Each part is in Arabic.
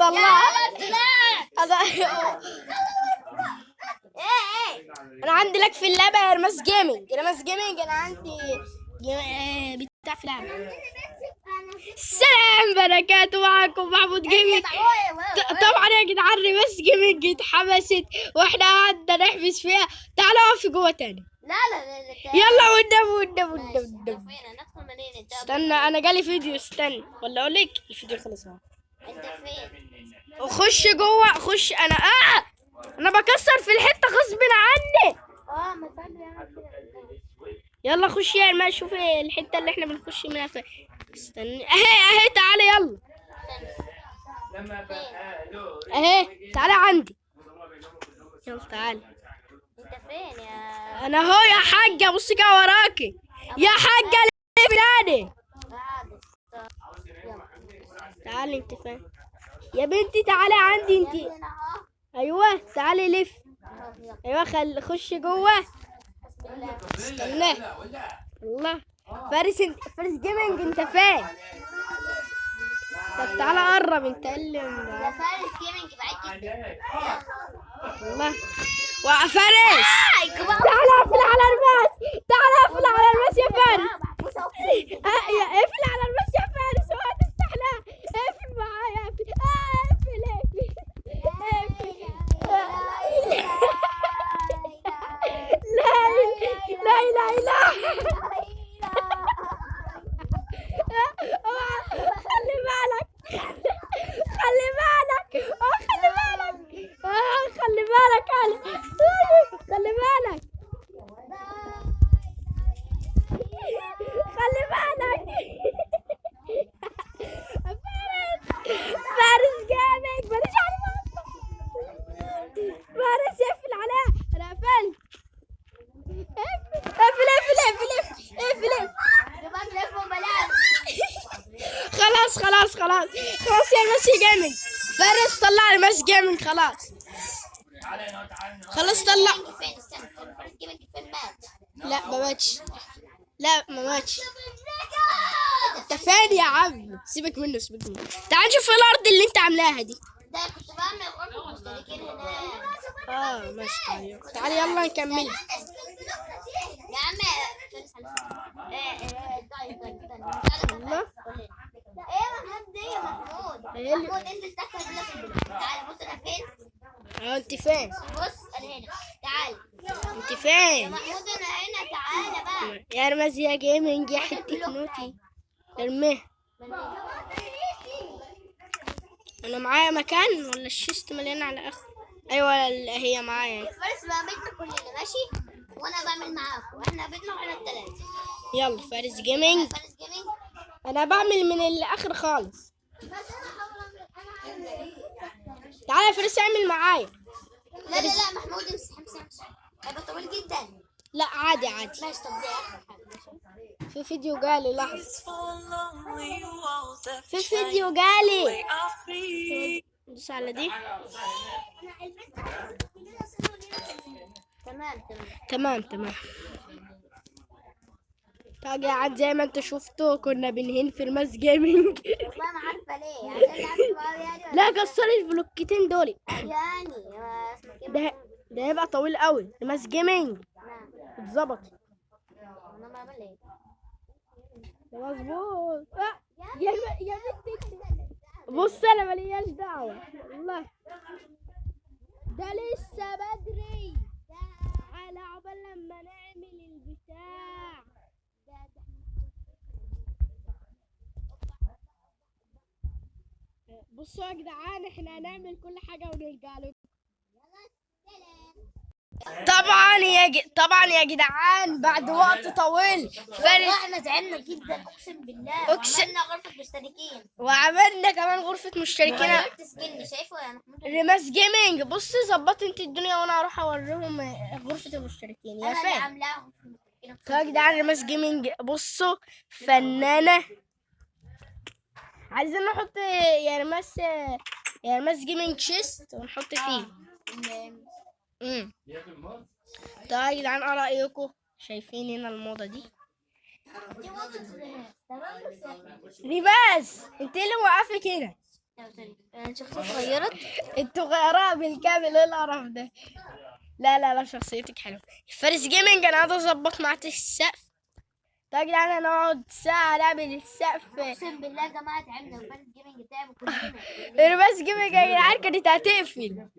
طلع. انا انا عندي لك في اللعبه يا رماس جيمنج. انا عندي بتاع في لعبه. السلام بركاته، معكم محمود جيمنج. طبعا يا جدعان رماس جيمنج اتحبست واحنا قعدنا نحبس فيها. تعالوا اقف جوه تاني. لا يلا والنبي. استنى انا جالي فيديو، استنى ولا اقول لك الفيديو خلص اهو. انت فين؟ خش جوه، خش. انا بكسر في الحته غصب عني. ما تعمل يعمل كده. يلا خش يا ما شوف الحته اللي احنا بنخش منها فين. استنى اهي تعالى يلا. اهي تعالى عندي. يلا تعالى. انت فين يا؟ انا اهو يا حاجه، بصي كده وراكي يا حاجه. ليه بلادي؟ تعالي انت فين يا بنتي؟ تعالي عندي انت. ايوه تعالي لف. ايوه خش جوه. استنى الله. فارس جيمنج انت فين؟ طب تعالى قرب انت اللي يا فارس جيمنج بعيد جدا. والله وفارس تعالى اقفل على الماس. يا فارس. اقفل على الماس يا فارس وهتفتح لها. اقفل معايا. اقفل. لا خلي بالك. خلي بالك فارس جامد ماليش عليه. فارس اقفل عليها. انا قفلت. اقفل. خلاص يا ماشي جامد. فارس طلع لي ماشي جامد. خلاص طلع. لا ما ماتش. انت فين يا عم؟ سيبك منه. تعال نشوف الارض اللي انت عاملاها دي. ده كنت بعمل غرفة مشتركين هناك. ماشي. تعالي يلا نكمل. يا عم الله. محمود انزل تحت تعال بص انا فين. انت فين؟ بص انا هنا. تعال انت فين؟ محمود انا هنا. تعالى بقى يا رمزي يا جيمنج يا حتة نوتي. ارميه. انا معايا مكان ولا الشيست مليان على اخر؟ ايوه هي معايا. فارس بقى بيتنا كلنا ماشي وانا بعمل معاكم. احنا بيتنا واحنا الثلاثه. يلا فارس جيمنج. انا بعمل من الاخر خالص. تعالى يا فارس اعمل معايا. لا محمود امسح. هيبقى طويل جدا. لا عادي. ماشي. طب دي اخر حاجه. في فيديو جالي. لحظة. في فيديو جالي. دوس على دي. تمام. يا عاد زي ما انت شفتوا كنا بنهين في الماس جيمنج. والله ما عارفه ليه عشان لا كسري البلوكتين دول. يعني ده هيبقى طويل قوي. الماس جيمنج اتظبط. انا ما بعمل ايه. مظبوط. يا بنتي بص انا مالياش دعوه والله. ده لسه بدري. تعالى عقبال لما نعمل البتاع. بصوا يا جدعان احنا هنعمل كل حاجه ونرجع لكم. طبعا يا جدعان بعد وقت طويل احنا زعلنا جدا اقسم بالله. عملنا غرفة مشتركين وعملنا كمان غرفة مشتركين. شايفه يا محمود؟ رماس جيمنج. بصي ظبط انت الدنيا وانا اروح اوريهم غرفة المشتركين. يا فين؟ عاملاهم يا جدعان رماس جيمنج بصوا فنانة. عايزين نحط يا رماس جيمنج شيست ونحط فيه. طيب يا جدعان ايه رايكم؟ شايفين هنا الموضه دي؟ ريماس انت اللي موقفك هنا. شخصيتي اتغيرت. انتوا غيروها بالكامل، ايه القرف ده؟ لا لا لا، شخصيتك حلوه. فارس جيمنج انا قاعد اظبط معاك السقف. طيب يا جدعان هنقعد ساعه نعمل السقف. اقسم بالله يا جماعه تعبنا وفارس جيمنج تعب كلنا. فارس جيمنج يا جدعان كانت هتقفل.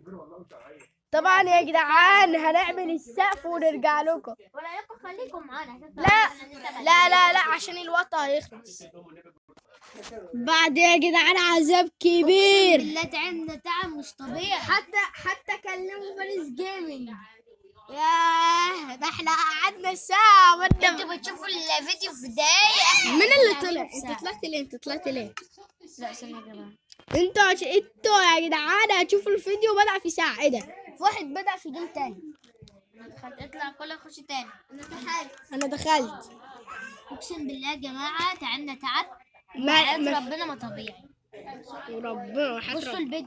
طبعا يا جدعان هنعمل السقف ونرجع لكم. ولا يبقى خليكم معانا عشان لا لا لا لا، عشان الوقت هيخلص. بعد يا جدعان عذاب كبير. بالله تعبنا تعب مش طبيعي. حتى كلموا فارس جيمنج. ياه ده احنا قعدنا ساعة انتوا وانا. بتشوفوا الفيديو في دقايق. مين اللي طلع؟ انت طلعت ليه؟ لا استنى يا جماعه. انتوا يا جدعان هتشوفوا الفيديو بدأ في ساعة. ايه ده؟ في واحد بدأ في جيم تاني. اطلع كله خش تاني. انا دخلت. اقسم بالله يا جماعه تعبنا تعب. ما ربنا ما طبيعي. وربنا بصوا البيت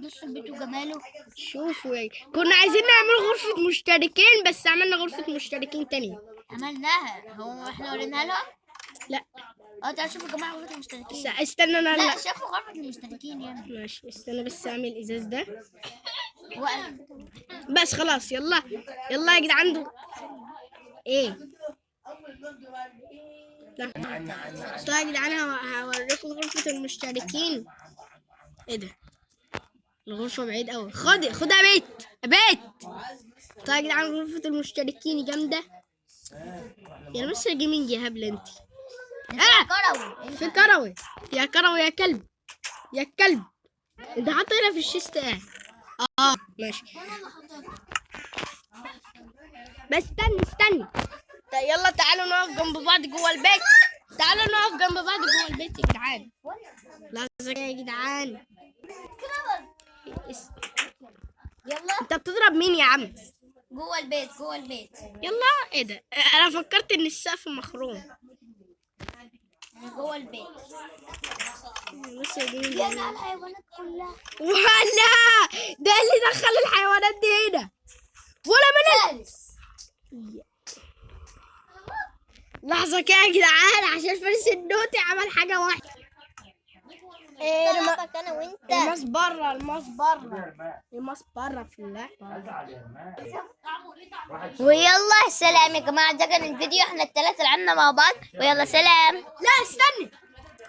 وجماله. شوفوا كنا عايزين نعمل غرفة مشتركين بس عملنا غرفة مشتركين تانية. عملناها. هو احنا وريناها لها؟ لا. تعالوا شوفوا يا جماعه غرفه المشتركين. استنى انا. لا شوفوا غرفه المشتركين يعني. ماشي استنى بس اعمل الازاز ده. وقف. بس خلاص يلا يلا يا جدعان. ايه لا طيب يا جدعان هوريكم غرفة المشتركين. ايه ده؟ الغرفة بعيد قوي. خدها بيت. طيب يا جدعان غرفة المشتركين جامدة. يا مستر جيمنج يا هبلة انت. كروي. في كروي. يا كروي يا كلب. يا كلب انت حاطه هنا في الشيست ايه؟ ماشي. بس استني. طيب يلا تعالوا نقف جنب بعض جوه البيت. تعالوا نقف جنب بعض جوه البيت يا جدعان. لحظة يا جدعان. يلا انت بتضرب مين يا عم؟ جوه البيت. يلا. ايه ده؟ انا فكرت ان السقف مخروم. جوه البيت. بص يا جميل. يا الحيوانات كلها. ولا ده اللي دخل الحيوانات دي هنا ولا من لحظة كده يا جدعان عشان فارس النوتي عمل حاجة واحدة. انا وانت. الماس بره في الله. ويلا سلام يا جماعه. ده كان الفيديو. احنا الثلاثه لعبنا مع بعض. ويلا سلام. لا استني.